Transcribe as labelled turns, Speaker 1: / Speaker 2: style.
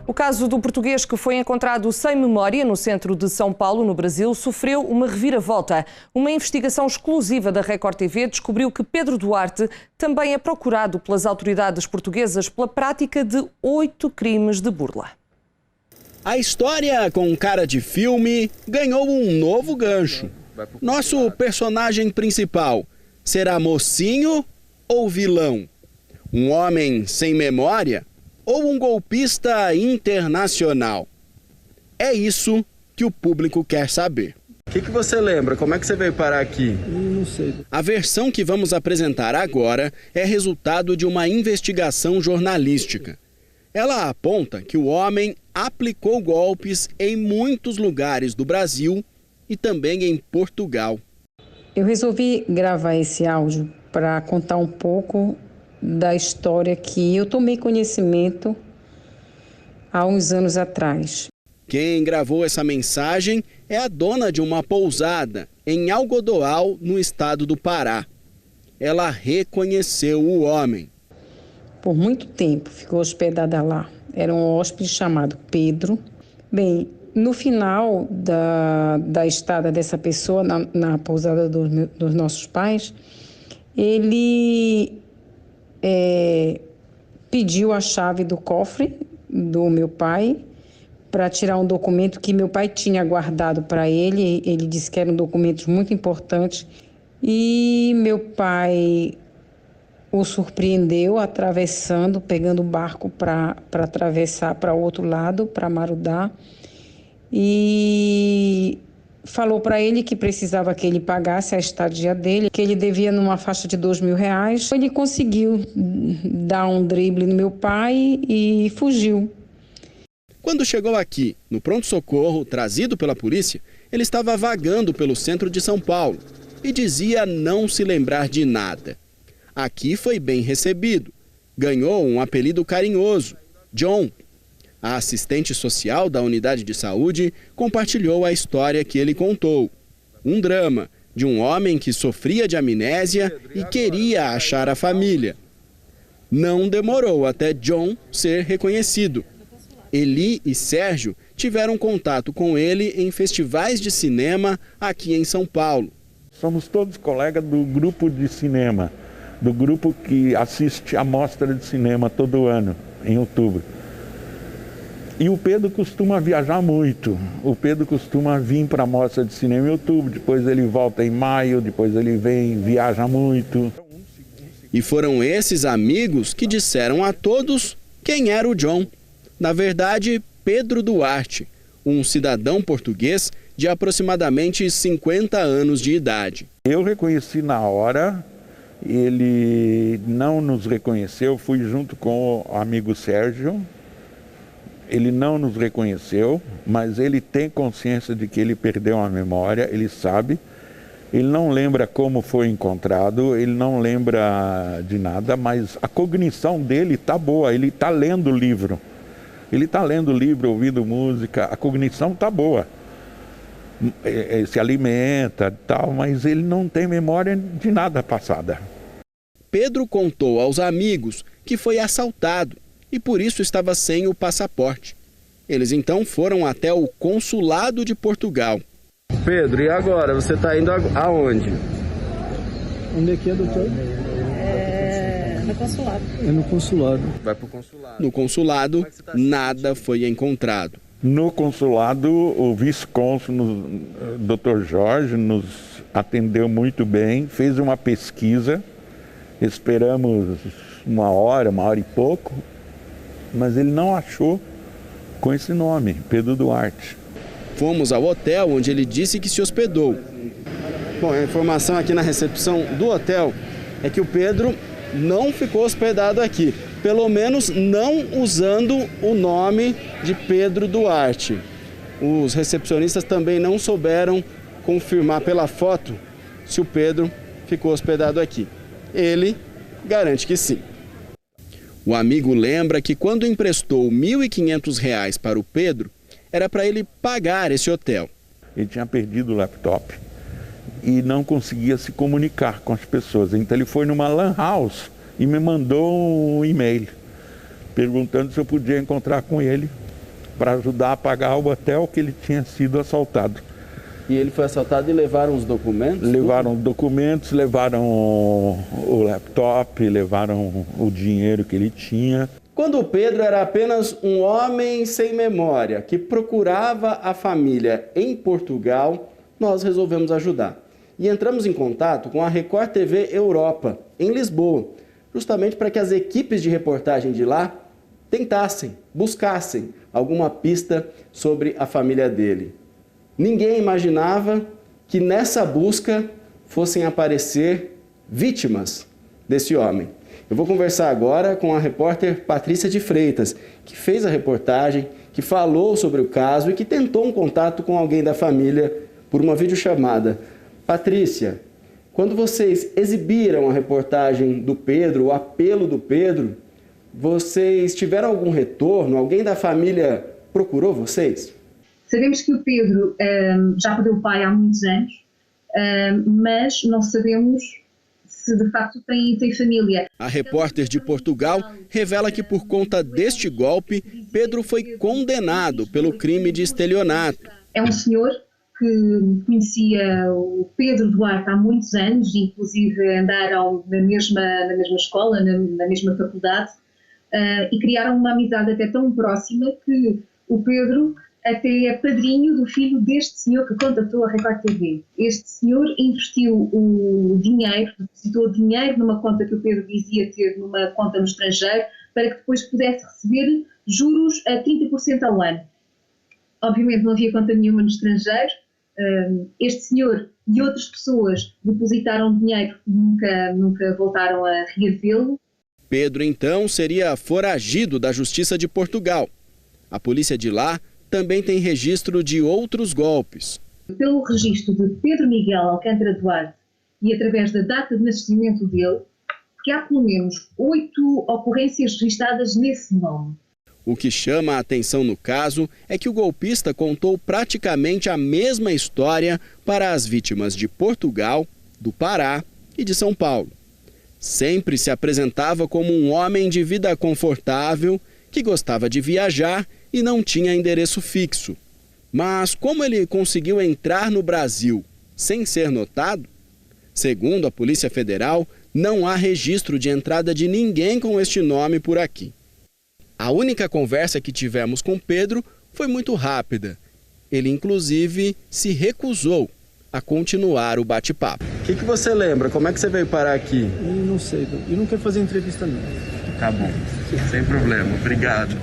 Speaker 1: O caso do português que foi encontrado sem memória no centro de São Paulo, no Brasil, sofreu uma reviravolta. Uma investigação exclusiva da Record TV descobriu que Pedro Duarte também é procurado pelas autoridades portuguesas pela prática de 8 crimes de burla.
Speaker 2: A história com cara de filme ganhou um novo gancho. Nosso personagem principal será mocinho ou vilão? Um homem sem memória ou um golpista internacional? É isso que o público quer saber. O que você lembra? Como é que você veio parar aqui?
Speaker 3: Não sei.
Speaker 2: A versão que vamos apresentar agora é resultado de uma investigação jornalística. Ela aponta que o homem aplicou golpes em muitos lugares do Brasil e também em Portugal.
Speaker 4: Eu resolvi gravar esse áudio para contar um pouco da história que eu tomei conhecimento há uns anos atrás.
Speaker 2: Quem gravou essa mensagem é a dona de uma pousada em Algodoal, no estado do Pará. Ela reconheceu o homem.
Speaker 4: Por muito tempo ficou hospedada lá. Era um hóspede chamado Pedro. Bem, no final da estada dessa pessoa na pousada dos nossos pais, ele pediu a chave do cofre do meu pai para tirar um documento que meu pai tinha guardado para ele. Ele disse que eram documentos muito importantes. E meu pai o surpreendeu atravessando, pegando o barco para atravessar para o outro lado, para Marudá. E falou para ele que precisava que ele pagasse a estadia dele, que ele devia numa faixa de R$2.000. Ele conseguiu dar um drible no meu pai e fugiu.
Speaker 2: Quando chegou aqui, no pronto-socorro, trazido pela polícia, ele estava vagando pelo centro de São Paulo e dizia não se lembrar de nada. Aqui foi bem recebido. Ganhou um apelido carinhoso, John. A assistente social da unidade de saúde compartilhou a história que ele contou. Um drama de um homem que sofria de amnésia e queria achar a família. Não demorou até John ser reconhecido. Eli e Sérgio tiveram contato com ele em festivais de cinema aqui em São Paulo.
Speaker 5: Somos todos colegas do grupo de cinema, do grupo que assiste a mostra de cinema todo ano, em outubro. E o Pedro costuma viajar muito. O Pedro costuma vir para a mostra de cinema em outubro, depois ele volta em maio, depois ele vem, viaja muito.
Speaker 2: E foram esses amigos que disseram a todos quem era o John. Na verdade, Pedro Duarte, um cidadão português de aproximadamente 50 anos de idade.
Speaker 5: Eu reconheci na hora, ele não nos reconheceu, fui junto com o amigo Sérgio. Ele não nos reconheceu, mas ele tem consciência de que ele perdeu a memória, ele sabe. Ele não lembra como foi encontrado, ele não lembra de nada, mas a cognição dele está boa, ele está lendo o livro. Ele está lendo o livro, ouvindo música, a cognição está boa. Se alimenta e tal, mas ele não tem memória de nada passada.
Speaker 2: Pedro contou aos amigos que foi assaltado e por isso estava sem o passaporte. Eles então foram até o consulado de Portugal. Pedro, e agora? Você está indo aonde?
Speaker 3: Onde é que é, doutor?
Speaker 6: No consulado.
Speaker 3: É no consulado.
Speaker 2: Vai para o consulado. No consulado, nada foi encontrado.
Speaker 5: No consulado, o vice-cônsul, Dr. Jorge, nos atendeu muito bem, fez uma pesquisa. Esperamos uma hora e pouco, mas ele não achou com esse nome, Pedro Duarte.
Speaker 2: Fomos ao hotel onde ele disse que se hospedou. Bom, a informação aqui na recepção do hotel é que o Pedro não ficou hospedado aqui, pelo menos não usando o nome de Pedro Duarte. Os recepcionistas também não souberam confirmar pela foto se o Pedro ficou hospedado aqui. Ele garante que sim. O amigo lembra que quando emprestou R$ 1.500 para o Pedro, era para ele pagar esse hotel.
Speaker 5: Ele tinha perdido o laptop e não conseguia se comunicar com as pessoas. Então ele foi numa lan house e me mandou um e-mail perguntando se eu podia encontrar com ele para ajudar a pagar o hotel que ele tinha sido assaltado.
Speaker 2: E ele foi assaltado e levaram os documentos?
Speaker 5: Levaram documentos, levaram o laptop, levaram o dinheiro que ele tinha.
Speaker 2: Quando o Pedro era apenas um homem sem memória, que procurava a família em Portugal, nós resolvemos ajudar. E entramos em contato com a Record TV Europa, em Lisboa, justamente para que as equipes de reportagem de lá tentassem, buscassem alguma pista sobre a família dele. Ninguém imaginava que nessa busca fossem aparecer vítimas desse homem. Eu vou conversar agora com a repórter Patrícia de Freitas, que fez a reportagem, que falou sobre o caso e que tentou um contato com alguém da família por uma videochamada. Patrícia, quando vocês exibiram a reportagem do Pedro, o apelo do Pedro, vocês tiveram algum retorno? Alguém da família procurou vocês?
Speaker 6: Sabemos que o Pedro já perdeu o pai há muitos anos, mas não sabemos se de facto tem família.
Speaker 2: A repórter de Portugal revela que por conta deste golpe, Pedro foi condenado pelo crime de estelionato.
Speaker 6: É um senhor que conhecia o Pedro Duarte há muitos anos, inclusive andaram na mesma escola, na mesma faculdade, e criaram uma amizade até tão próxima que o Pedro até é padrinho do filho deste senhor que contactou a Record TV. Este senhor investiu o dinheiro, depositou dinheiro numa conta que o Pedro dizia ter numa conta no estrangeiro, para que depois pudesse receber juros a 30% ao ano. Obviamente não havia conta nenhuma no estrangeiro. Este senhor e outras pessoas depositaram dinheiro e nunca voltaram a reavê-lo.
Speaker 2: Pedro, então, seria foragido da Justiça de Portugal. A polícia de lá também tem registro de outros golpes.
Speaker 6: Pelo registro de Pedro Miguel Alcântara Duarte e através da data de nascimento dele, que há pelo menos 8 ocorrências registradas nesse nome.
Speaker 2: O que chama a atenção no caso é que o golpista contou praticamente a mesma história para as vítimas de Portugal, do Pará e de São Paulo. Sempre se apresentava como um homem de vida confortável, que gostava de viajar e não tinha endereço fixo. Mas como ele conseguiu entrar no Brasil sem ser notado? Segundo a Polícia Federal, não há registro de entrada de ninguém com este nome por aqui. A única conversa que tivemos com Pedro foi muito rápida. Ele, inclusive, se recusou a continuar o bate-papo. O que você lembra? Como é que você veio parar aqui?
Speaker 3: Eu não sei, eu não quero fazer entrevista não.
Speaker 2: Tá bom, sem problema. Obrigado.